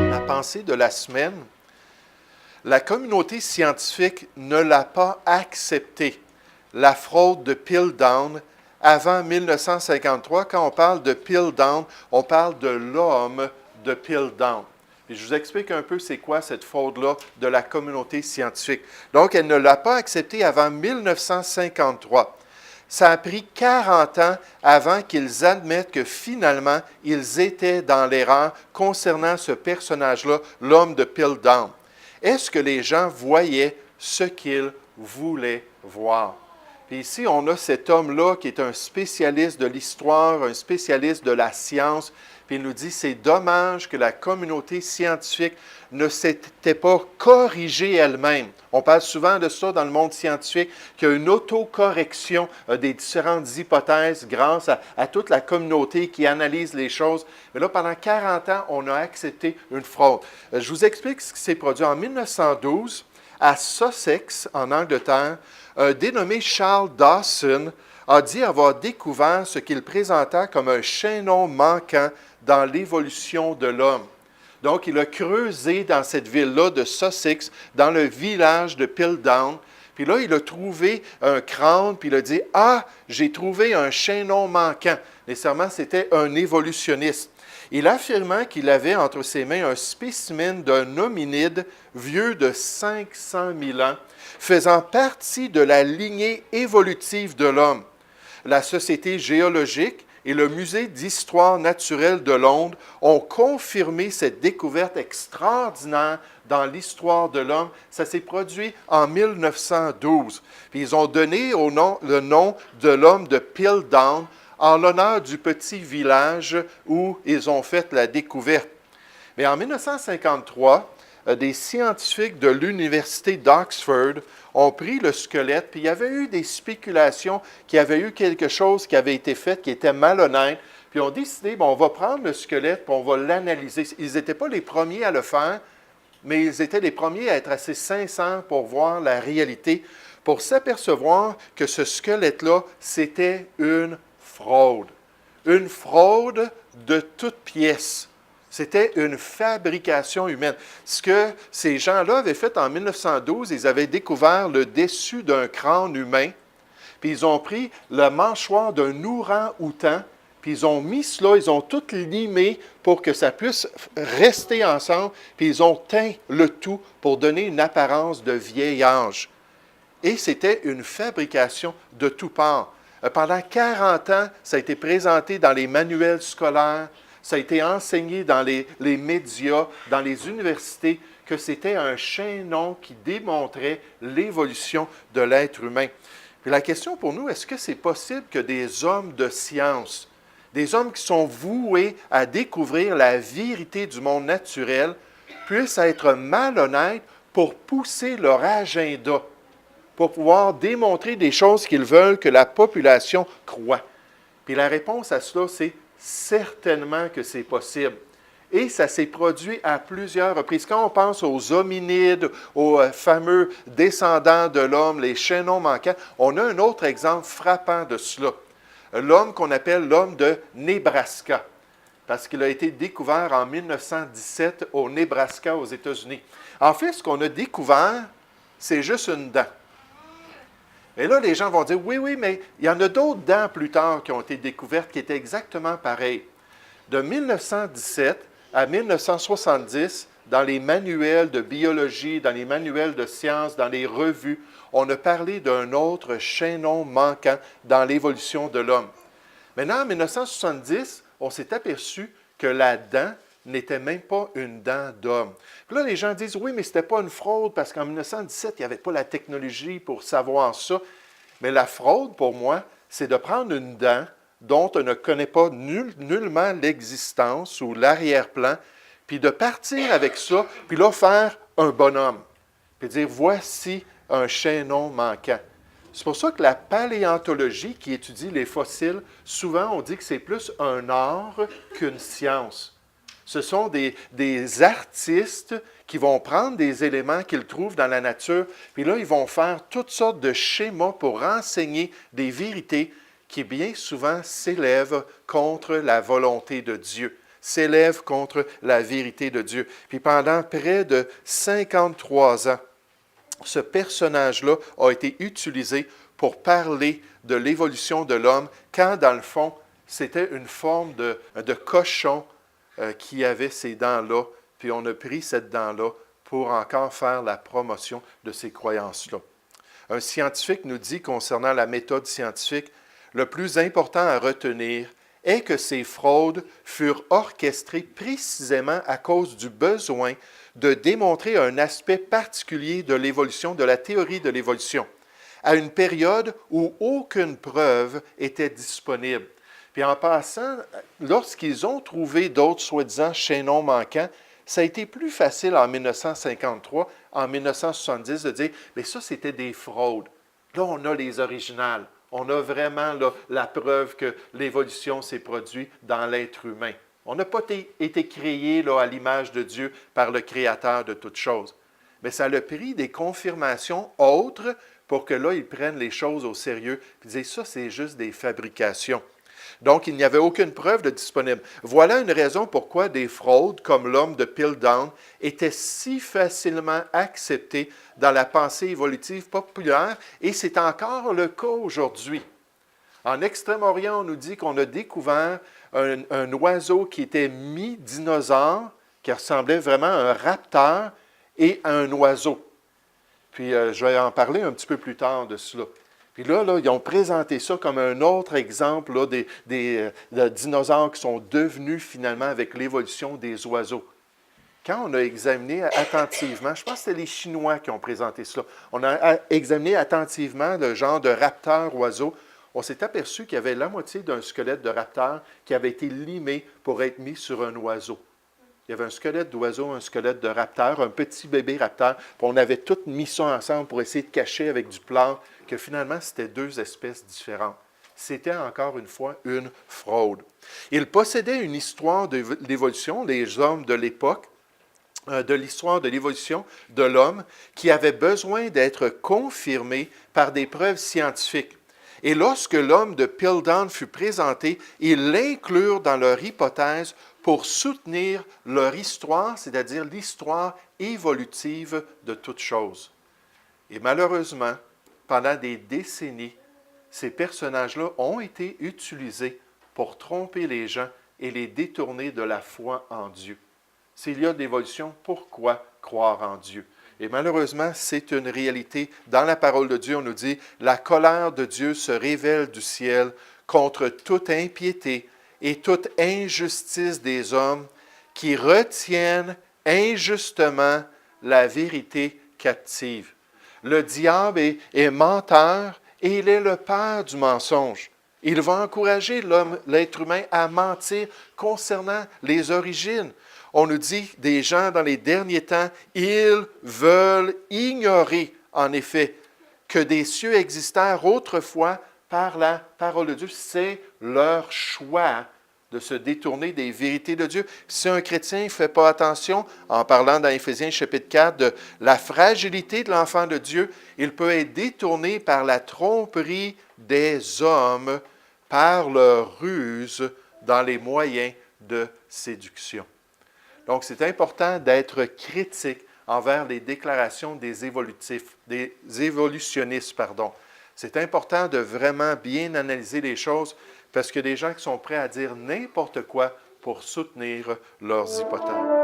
La pensée de la semaine, la communauté scientifique ne l'a pas accepté, la fraude de Piltdown, avant 1953. Quand on parle de Piltdown, on parle de l'homme de Piltdown. Et je vous explique un peu c'est quoi cette fraude-là de la communauté scientifique. Donc, elle ne l'a pas acceptée avant 1953. Ça a pris 40 ans avant qu'ils admettent que finalement, ils étaient dans l'erreur concernant ce personnage-là, l'homme de Piltdown. Est-ce que les gens voyaient ce qu'ils voulaient voir? Puis ici, on a cet homme-là qui est un spécialiste de l'histoire, un spécialiste de la science, puis il nous dit, c'est dommage que la communauté scientifique ne s'était pas corrigée elle-même. On parle souvent de ça dans le monde scientifique, qu'il y a une autocorrection des différentes hypothèses grâce à toute la communauté qui analyse les choses. Mais là, pendant 40 ans, on a accepté une fraude. Je vous explique ce qui s'est produit. En 1912, à Sussex, en Angleterre, un dénommé Charles Dawson a dit avoir découvert ce qu'il présenta comme un chaînon manquant dans l'évolution de l'homme. Donc, il a creusé dans cette ville-là de Sussex, dans le village de Piltdown. Puis là, il a trouvé un crâne, puis il a dit « Ah, j'ai trouvé un chaînon manquant. » Nécessairement, c'était un évolutionniste. Il affirmait qu'il avait entre ses mains un spécimen d'un hominide vieux de 500 000 ans, faisant partie de la lignée évolutive de l'homme. La Société géologique et le Musée d'histoire naturelle de Londres ont confirmé cette découverte extraordinaire dans l'histoire de l'homme. Ça s'est produit en 1912. Puis ils ont donné le nom de l'homme de Piltdown en l'honneur du petit village où ils ont fait la découverte. Mais en 1953, des scientifiques de l'Université d'Oxford ont pris le squelette, puis il y avait eu des spéculations qu'il y avait eu quelque chose qui avait été fait qui était malhonnête, puis ont décidé, bon, on va prendre le squelette, puis on va l'analyser. Ils n'étaient pas les premiers à le faire, mais ils étaient les premiers à être assez sincères pour voir la réalité, pour s'apercevoir que ce squelette-là, c'était une fraude. Une fraude de toutes pièces. C'était une fabrication humaine. Ce que ces gens-là avaient fait en 1912, ils avaient découvert le dessus d'un crâne humain, puis ils ont pris le mâchoire d'un orang-outan, puis ils ont mis cela, ils ont tout limé pour que ça puisse rester ensemble, puis ils ont teint le tout pour donner une apparence de vieil âge. Et c'était une fabrication de tout part. Pendant 40 ans, ça a été présenté dans les manuels scolaires, ça a été enseigné dans les médias, dans les universités, que c'était un chaînon qui démontrait l'évolution de l'être humain. Puis la question pour nous, est-ce que c'est possible que des hommes de science, des hommes qui sont voués à découvrir la vérité du monde naturel, puissent être malhonnêtes pour pousser leur agenda, pour pouvoir démontrer des choses qu'ils veulent que la population croit? Puis la réponse à cela, c'est certainement que c'est possible. Et ça s'est produit à plusieurs reprises. Quand on pense aux hominides, aux fameux descendants de l'homme, les chaînons manquants, on a un autre exemple frappant de cela. L'homme qu'on appelle l'homme de Nebraska, parce qu'il a été découvert en 1917 au Nebraska, aux États-Unis. En fait, ce qu'on a découvert, c'est juste une dent. Et là, les gens vont dire, oui, mais il y en a d'autres dents plus tard qui ont été découvertes qui étaient exactement pareilles. De 1917 à 1970, dans les manuels de biologie, dans les manuels de sciences, dans les revues, on a parlé d'un autre chaînon manquant dans l'évolution de l'homme. Maintenant, en 1970, on s'est aperçu que la dent n'était même pas une dent d'homme. Puis là, les gens disent, oui, mais ce n'était pas une fraude parce qu'en 1917, il n'y avait pas la technologie pour savoir ça. Mais la fraude, pour moi, c'est de prendre une dent dont on ne connaît pas nullement l'existence ou l'arrière-plan, puis de partir avec ça, puis là, faire un bonhomme. Puis dire, voici un chaînon manquant. C'est pour ça que la paléontologie, qui étudie les fossiles, souvent on dit que c'est plus un art qu'une science. Ce sont des artistes qui vont prendre des éléments qu'ils trouvent dans la nature, puis là, ils vont faire toutes sortes de schémas pour renseigner des vérités qui bien souvent s'élèvent contre la volonté de Dieu, s'élèvent contre la vérité de Dieu. Puis pendant près de 53 ans, ce personnage-là a été utilisé pour parler de l'évolution de l'homme, quand dans le fond, c'était une forme de cochon qui avait ces dents-là, puis on a pris cette dent-là pour encore faire la promotion de ces croyances-là. Un scientifique nous dit concernant la méthode scientifique, le plus important à retenir est que ces fraudes furent orchestrées précisément à cause du besoin de démontrer un aspect particulier de l'évolution, de la théorie de l'évolution, à une période où aucune preuve était disponible. Puis en passant, lorsqu'ils ont trouvé d'autres soi-disant chaînons manquants, ça a été plus facile en 1953, en 1970 de dire « mais ça, c'était des fraudes. Là, on a les originales. On a vraiment là, la preuve que l'évolution s'est produite dans l'être humain. On n'a pas été créé là, à l'image de Dieu par le Créateur de toutes choses. » Mais ça a pris des confirmations autres pour que là, ils prennent les choses au sérieux et disent « ça, c'est juste des fabrications. » Donc, il n'y avait aucune preuve de disponible. Voilà une raison pourquoi des fraudes comme l'homme de Piltdown étaient si facilement acceptées dans la pensée évolutive populaire, et c'est encore le cas aujourd'hui. En Extrême-Orient, on nous dit qu'on a découvert un oiseau qui était mi-dinosaure, qui ressemblait vraiment à un raptor et à un oiseau. Puis, je vais en parler un petit peu plus tard de cela. Puis là, ils ont présenté ça comme un autre exemple là, des dinosaures qui sont devenus finalement avec l'évolution des oiseaux. Quand on a examiné attentivement, je pense que c'était les Chinois qui ont présenté cela, on a examiné attentivement le genre de raptor oiseau, on s'est aperçu qu'il y avait la moitié d'un squelette de raptor qui avait été limé pour être mis sur un oiseau. Il y avait un squelette d'oiseau, un squelette de raptor, un petit bébé raptor, puis on avait tout mis ça ensemble pour essayer de cacher avec du plâtre que finalement, c'était deux espèces différentes. C'était encore une fois une fraude. Ils possédaient une histoire de l'évolution, les hommes de l'époque, de l'histoire de l'évolution de l'homme, qui avait besoin d'être confirmée par des preuves scientifiques. Et lorsque l'homme de Piltdown fut présenté, ils l'inclurent dans leur hypothèse pour soutenir leur histoire, c'est-à-dire l'histoire évolutive de toutes choses. Et malheureusement, pendant des décennies, ces personnages-là ont été utilisés pour tromper les gens et les détourner de la foi en Dieu. S'il y a de l'évolution, pourquoi croire en Dieu? Et malheureusement, c'est une réalité. Dans la parole de Dieu, on nous dit « La colère de Dieu se révèle du ciel contre toute impiété et toute injustice des hommes qui retiennent injustement la vérité captive. » Le diable est menteur et il est le père du mensonge. Il va encourager l'être humain à mentir concernant les origines. On nous dit des gens dans les derniers temps, ils veulent ignorer, en effet, que des cieux existèrent autrefois par la parole de Dieu. C'est leur choix de se détourner des vérités de Dieu. Si un chrétien ne fait pas attention, en parlant dans Éphésiens chapitre 4 de la fragilité de l'enfant de Dieu, il peut être détourné par la tromperie des hommes, par leur ruse dans les moyens de séduction. Donc, c'est important d'être critique envers les déclarations des évolutionnistes. C'est important de vraiment bien analyser les choses parce qu'il y a des gens qui sont prêts à dire n'importe quoi pour soutenir leurs hypothèses.